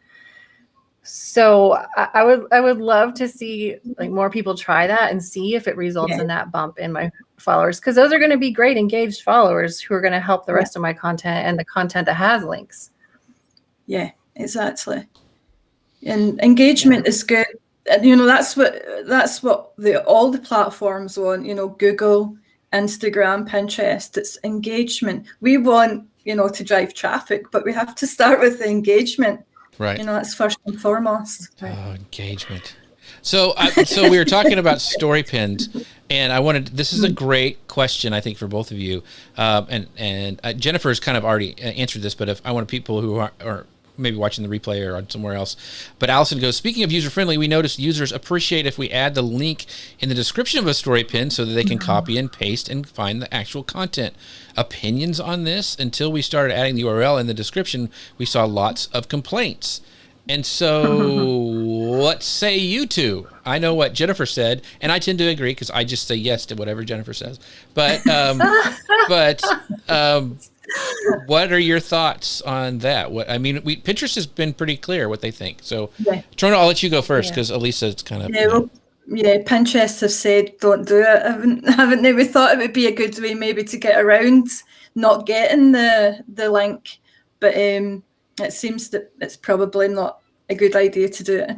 So I would love to see like more people try that and see if it results in that bump in my followers, because those are going to be great engaged followers who are going to help the rest of my content and the content that has links. Yeah, exactly. And engagement is good. And, that's what all the platforms want, Google, Instagram, Pinterest. It's engagement. We want, to drive traffic, but we have to start with the engagement. Right. That's first and foremost. Oh, engagement. So we were talking about story pins, and this is a great question, I think, for both of you. And Jennifer's kind of already answered this, but if I want people who are maybe watching the replay or on somewhere else. But Allison goes, speaking of user-friendly, we noticed users appreciate if we add the link in the description of a story pin so that they can copy and paste and find the actual content. Opinions on this? Until we started adding the URL in the description, we saw lots of complaints. And so what say you two? I know what Jennifer said, and I tend to agree because I just say yes to whatever Jennifer says. But what are your thoughts on that? Pinterest has been pretty clear what they think. So, Trona, I'll let you go first because Elisa's kind of. Pinterest have said don't do it, haven't they? We thought it would be a good way maybe to get around not getting the link, but it seems that it's probably not a good idea to do it.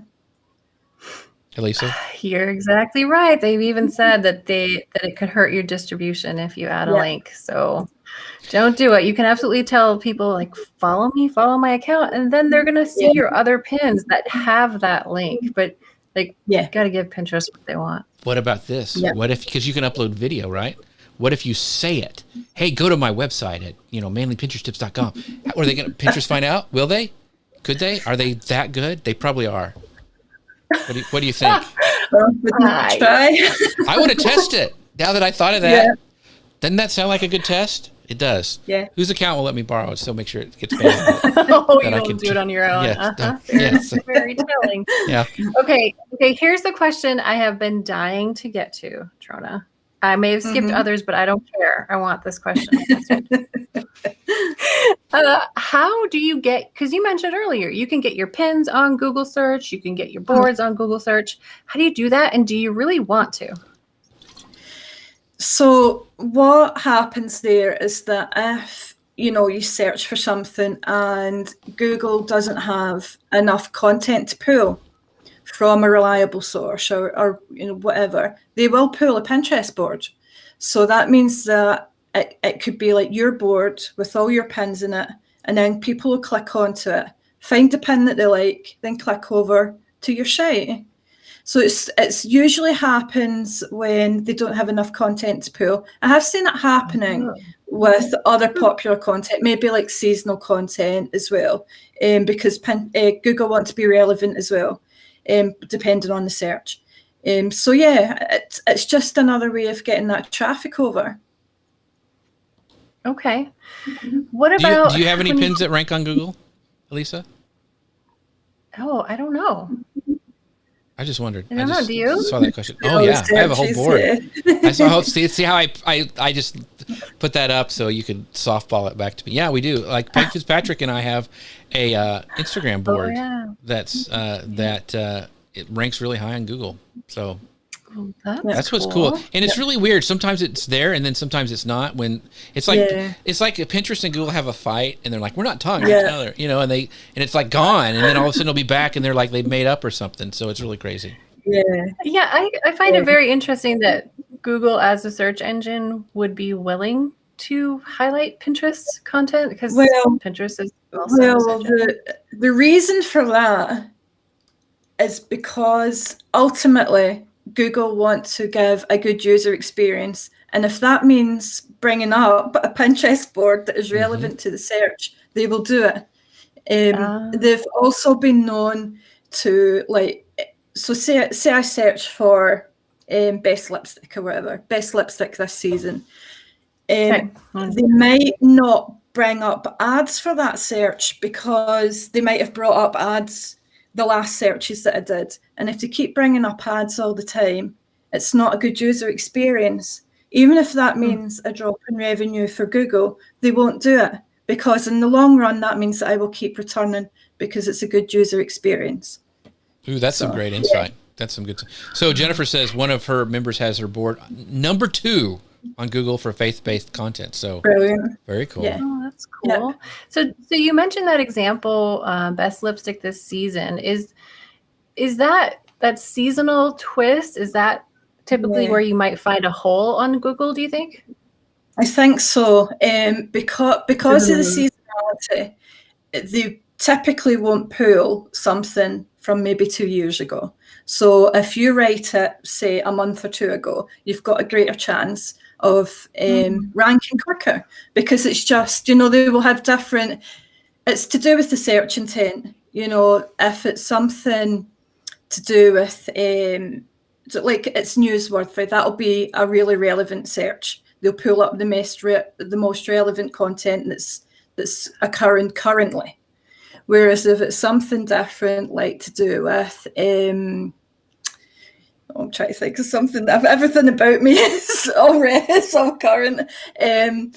Elisa? You're exactly right. They've even said that it could hurt your distribution if you add a link. So don't do it. You can absolutely tell people like, follow me, follow my account, and then they're gonna see your other pins that have that link. But like, got to give Pinterest what they want. What about this? What if, because you can upload video, right? What if you say it? Hey, go to my website at manlypinteresttips.com. Are they going to Pinterest find out? Will they? Could they? Are they that good? They probably are. What do you think? I want to test it. Now that I thought of that, doesn't that sound like a good test? It does. Yeah. Whose account will let me borrow it? So make sure it gets paid. You don't do it on your own. Yes. Very telling. Yeah. Okay. Here's the question I have been dying to get to, Trona. I may have skipped others, but I don't care. I want this question answered. How do you get, because you mentioned earlier, you can get your pins on Google search, you can get your boards on Google search. How do you do that? And do you really want to? So what happens there is that if, you search for something and Google doesn't have enough content to pull from a reliable source or whatever, they will pull a Pinterest board. So that means that it could be like your board with all your pins in it, and then people will click onto it, find a pin that they like, then click over to your site. So it's usually happens when they don't have enough content to pull. I have seen it happening with other popular content, maybe like seasonal content as well, because Google wants to be relevant as well, depending on the search. So it's just another way of getting that traffic over. Okay. What about? Do you have any pins that rank on Google, Elisa? Oh, I don't know. I just wondered. I don't know. Do you? Saw that question. Oh yeah, I have a whole board. I saw. See how I just put that up so you could softball it back to me. Yeah, we do. Like Peg Fitzpatrick and I have a Instagram board that's it ranks really high on Google. So that's what's cool. And it's really weird. Sometimes it's there and then sometimes it's not. When it's like Pinterest and Google have a fight and they're like, we're not talking to each other, and it's like gone, and then all of a sudden it'll be back and they're like they've made up or something. So it's really crazy. I find it very interesting that Google as a search engine would be willing to highlight Pinterest content, because Pinterest is also the reason for that is because ultimately Google wants to give a good user experience, and if that means bringing up a Pinterest board that is relevant to the search, they will do it. They've also been known to say I search for best lipstick or whatever, best lipstick this season. They might not bring up ads for that search because they might have brought up ads the last searches that I did. And if they keep bringing up ads all the time, it's not a good user experience. Even if that means a drop in revenue for Google, they won't do it, because in the long run, that means that I will keep returning because it's a good user experience. Ooh, that's some great insight. That's some good. So Jennifer says one of her members has her board number 2 on Google for faith-based content. So brilliant. Very cool. Yeah. Oh, that's cool. Yeah. So you mentioned that example, best lipstick this season. Is that seasonal twist? Is that typically where you might find a hole on Google, do you think? I think so. Because of the seasonality, they typically won't pull something from maybe 2 years ago. So if you write it, say, a month or 2 ago, you've got a greater chance of ranking quicker, because it's just, they will have different, it's to do with the search intent. If it's something to do with, like it's newsworthy, that'll be a really relevant search. They'll pull up the most relevant content that's occurring currently. Whereas if it's something different, like to do with, I'm trying to think of something that everything about me is already so current. I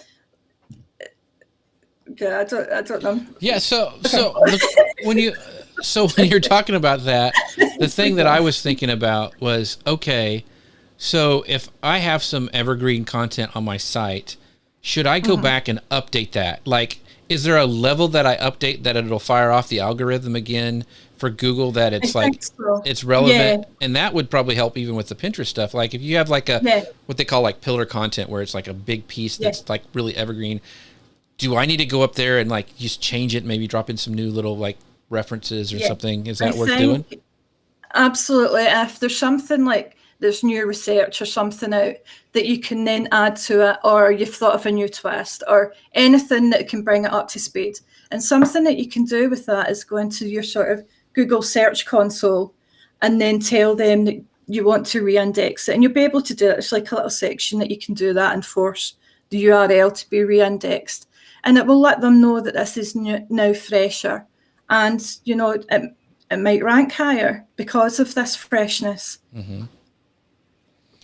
don't know. Yeah. So when you're talking about that, the thing that I was thinking about was, okay, so if I have some evergreen content on my site, should I go back and update that? Like, is there a level that I update that it'll fire off the algorithm again for Google that I it's think like so. it's relevant, Yeah. and that would probably help even with the Pinterest stuff. Like if you have like a Yeah. what they call like pillar content, where it's like a big piece Yeah. that's like really evergreen. Do I need to go up there and like just change it, maybe drop in some new little like references or Yeah. something? Is I that worth doing? think absolutely. If there's something like there's new research or something out that you can then add to it, or you've thought of a new twist, or anything that can bring it up to speed. And something that you can do with that is go into your sort of Google Search Console and then tell them that you want to re-index it. And you'll be able to do it. It's like a little section that you can do that and force the URL to be re-indexed. And it will let them know that this is now fresher. And, it might rank higher because of this freshness. Mm-hmm.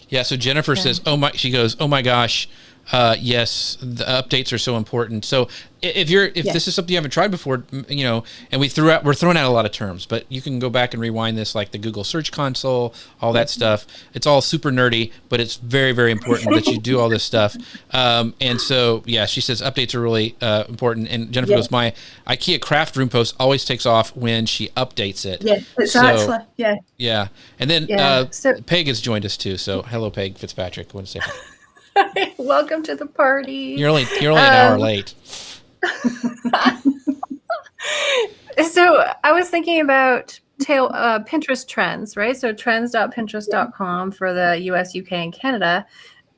Yeah. So Jennifer says, she goes, oh my gosh. Yes, the updates are so important. So if this is something you haven't tried before, and we're throwing out a lot of terms, but you can go back and rewind this, like the Google Search Console, all that stuff. It's all super nerdy, but it's very, very important that you do all this stuff. And so, yeah, she says updates are really important. And Jennifer goes, my IKEA craft room post always takes off when she updates it. Yeah, exactly. So, yeah. Yeah. And then Peg has joined us too. So hello, Peg Fitzpatrick. I want to say welcome to the party. You're only an hour late. So I was thinking about Pinterest trends, right? So trends.pinterest.com for the US, UK, and Canada.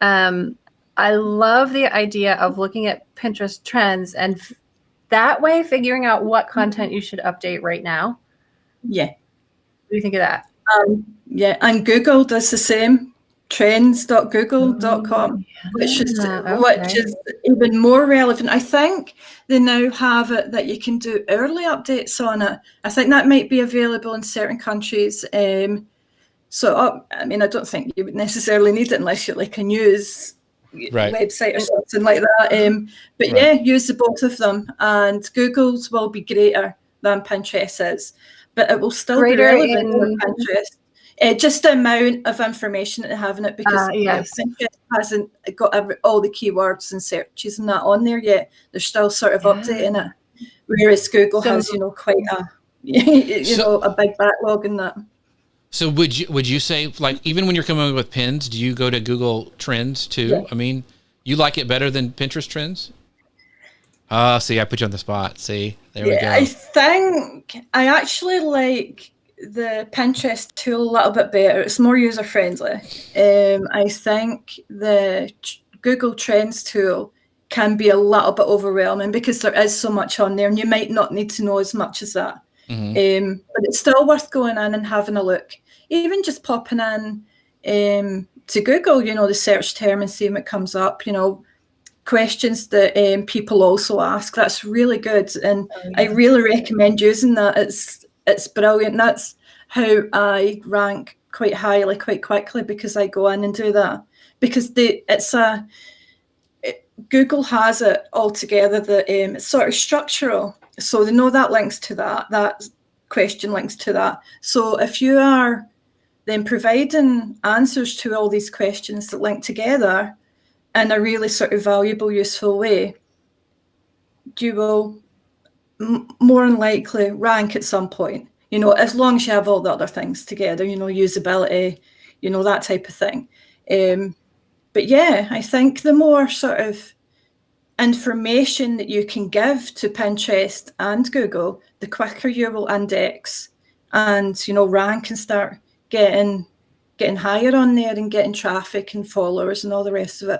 I love the idea of looking at Pinterest trends and that way figuring out what content you should update right now. Yeah. What do you think of that? Yeah, and Google does the same. Trends.google.com, which is even more relevant. I think they now have it that you can do early updates on it. I think that might be available in certain countries. I don't think you would necessarily need it unless you're like a news website or something like that. Use the both of them, and Google's will be greater than Pinterest is, but it will still be relevant for Pinterest. Just the amount of information that they have in it, because Pinterest hasn't got all the keywords and searches and that on there yet. They're still sort of updating it, whereas Google has, quite a, a big backlog in that. So would you say, like, even when you're coming up with pins, do you go to Google Trends too? Yeah. I mean, you like it better than Pinterest Trends? See, I put you on the spot. See, there we go. I think I actually like the Pinterest tool a little bit better. It's more user friendly. I think the Google Trends tool can be a little bit overwhelming because there is so much on there, and you might not need to know as much as that. Mm-hmm. But it's still worth going in and having a look. Even just popping in to Google, the search term, and seeing what comes up. Questions that people also ask. That's really good, and I really recommend using that. It's brilliant. That's how I rank quite highly, quite quickly, because I go in and do that. Because Google has it all together that it's sort of structural. So they know that links to that question links to that. So if you are then providing answers to all these questions that link together in a really sort of valuable, useful way, you will more than likely rank at some point, as long as you have all the other things together, usability, that type of thing. But yeah, I think the more sort of information that you can give to Pinterest and Google, the quicker you will index and, rank and start getting higher on there and getting traffic and followers and all the rest of it.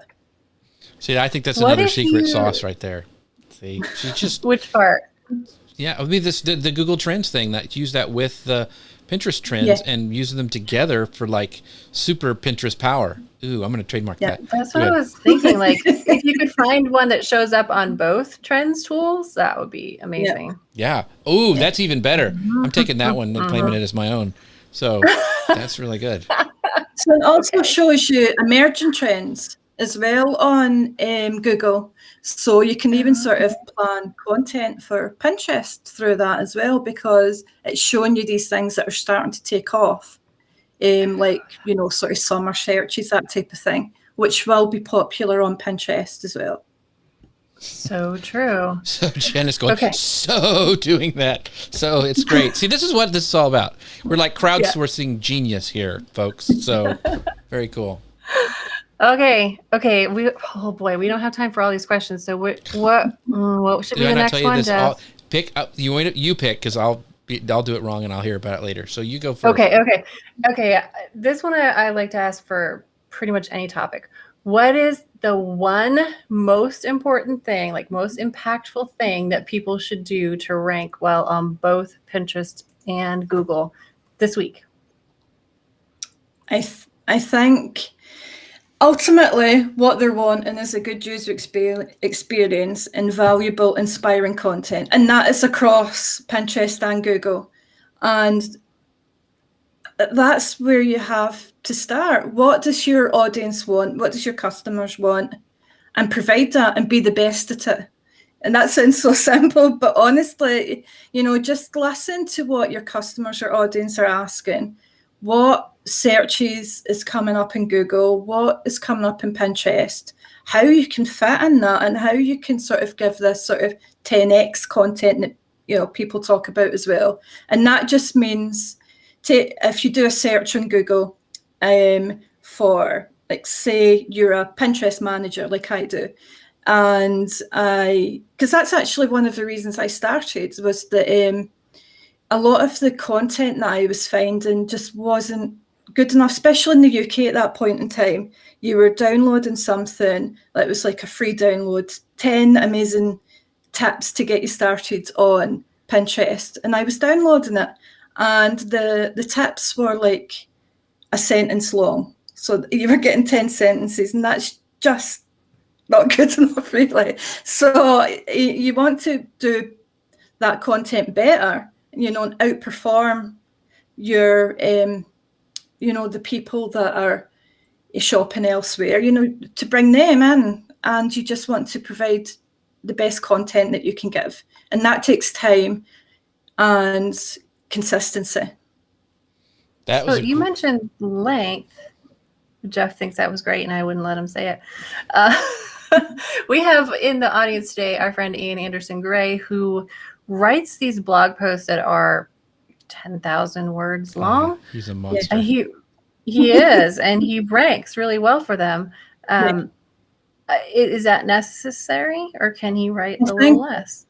See, I think that's another secret sauce right there. See, she just which part? Yeah, I mean the Google Trends thing, that use that with the Pinterest trends and using them together for like super Pinterest power. Ooh, I'm going to trademark that. That's what I was thinking. Like, if you could find one that shows up on both trends tools, that would be amazing. Yeah. Oh, that's even better. I'm taking that one and claiming it as my own. So that's really good. So it also shows you emerging trends as well on Google. So you can even sort of plan content for Pinterest through that as well, because it's showing you these things that are starting to take off, like, sort of summer searches, that type of thing, which will be popular on Pinterest as well. So true. So Jen is going, Okay. so doing that. So it's great. See, this is what this is all about. We're like crowdsourcing genius here, folks. So very cool. Okay. Oh boy, we don't have time for all these questions. So what should be Do I the not next tell you one, this? Jeff? Pick up. You pick because I'll do it wrong and I'll hear about it later. So you go first. Okay. This one I like to ask for pretty much any topic. What is the one most important thing, like most impactful thing that people should do to rank well on both Pinterest and Google this week? I think ultimately what they're wanting is a good user experience and valuable, inspiring content. And that is across Pinterest and Google. And that's where you have to start. What does your audience want? What does your customers want? And provide that and be the best at it. And that sounds so simple, but honestly, just listen to what your customers or audience are asking. What searches is coming up in Google? What is coming up in Pinterest? How you can fit in that and how you can sort of give this sort of 10x content that people talk about as well. And that just means if you do a search on Google for, like, say you're a Pinterest manager like I do, and because that's actually one of the reasons I started, was that a lot of the content that I was finding just wasn't good enough, especially in the UK at that point in time. You were downloading something that was like a free download, 10 amazing tips to get you started on Pinterest, and I was downloading it, and the tips were like a sentence long. So you were getting 10 sentences, and that's just not good enough, really. So you want to do that content better, and outperform your, the people that are shopping elsewhere, to bring them in. And you just want to provide the best content that you can give. And that takes time and consistency. So you mentioned length. Jeff thinks that was great, and I wouldn't let him say it. We have in the audience today our friend Ian Anderson Gray, who writes these blog posts that are 10,000 words long. He's a monster. And he is, and he ranks really well for them. Is that necessary, or can he write a little less?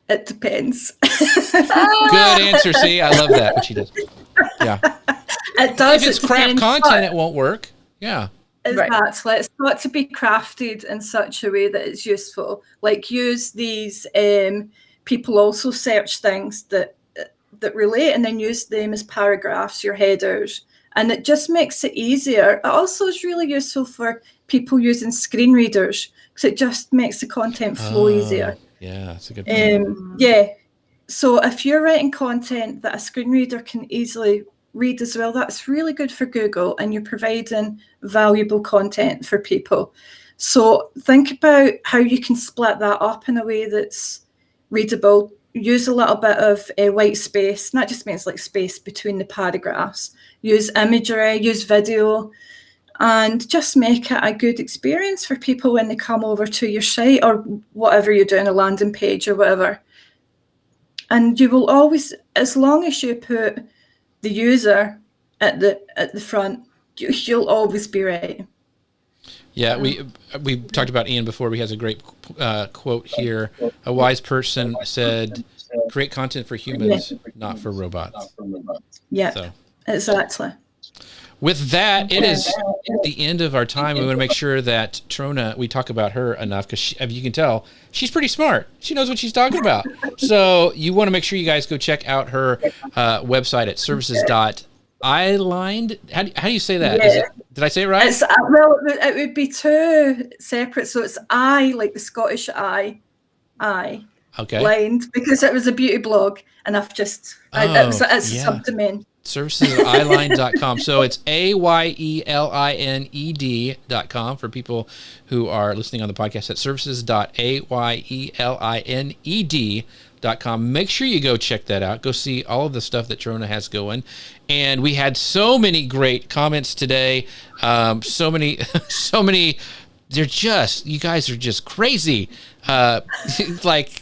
It depends. Good answer. See, I love that. What she does. Yeah. It does. If it's crap content, it won't work. Yeah. Exactly. Right. It's got to be crafted in such a way that it's useful. Like, use these people also search things that relate, and then use them as paragraphs, your headers. And it just makes it easier. It also is really useful for people using screen readers, because it just makes the content flow easier. Yeah, that's a good point. Yeah. So if you're writing content that a screen reader can easily read as well, that's really good for Google, and you're providing valuable content for people. So think about how you can split that up in a way that's readable. Use a little bit of white space, and that just means like space between the paragraphs. Use imagery, use video, and just make it a good experience for people when they come over to your site or whatever you're doing, a landing page or whatever. And you will always, as long as you put the user at the front, you'll always be right. Yeah, we talked about Ian before. He has a great quote here. A wise person said, "Create content for humans, not for robots." Yeah, so, exactly. With that, it is the end of our time. We want to make sure that Trona, we talk about her enough, because as you can tell, she's pretty smart. She knows what she's talking about. So you want to make sure you guys go check out her website at services.ilined. How do you say that? Yeah. Did I say it right? Well, it would be two separate. So it's I, like the Scottish I. Okay. Lined, because it was a beauty blog, and I've just it's a subdomain. ServicesIlined.com. So it's AYELINED.com for people who are listening on the podcast at services.AYELINED.com. Make sure you go check that out. Go see all of the stuff that Trona has going. And we had so many great comments today. So many you guys are just crazy. Like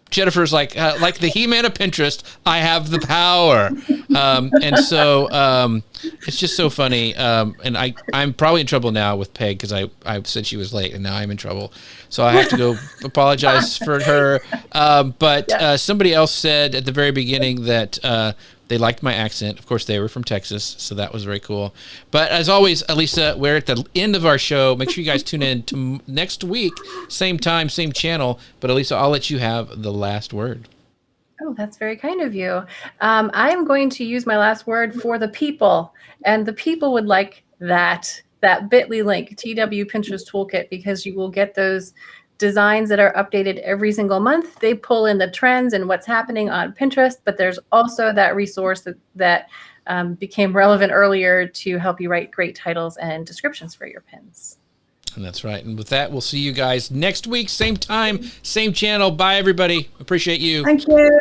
Jennifer's like the He-Man of Pinterest, I have the power. And so it's just so funny. And I'm probably in trouble now with Peg because I said she was late and now I'm in trouble. So I have to go apologize for her. But somebody else said at the very beginning that they liked my accent. Of course, they were from Texas, so that was very cool. But as always, Elisa, we're at the end of our show. Make sure you guys tune in to next week, same time, same channel. But Elisa, I'll let you have the last word. Oh, that's very kind of you. I am going to use my last word for the people, and the people would like that bit.ly link, TW Pinterest Toolkit, because you will get those designs that are updated every single month. They pull in the trends and what's happening on Pinterest, but there's also that resource that became relevant earlier to help you write great titles and descriptions for your pins. And that's right. And with that, we'll see you guys next week, same time, same channel. Bye, everybody. Appreciate you. Thank you.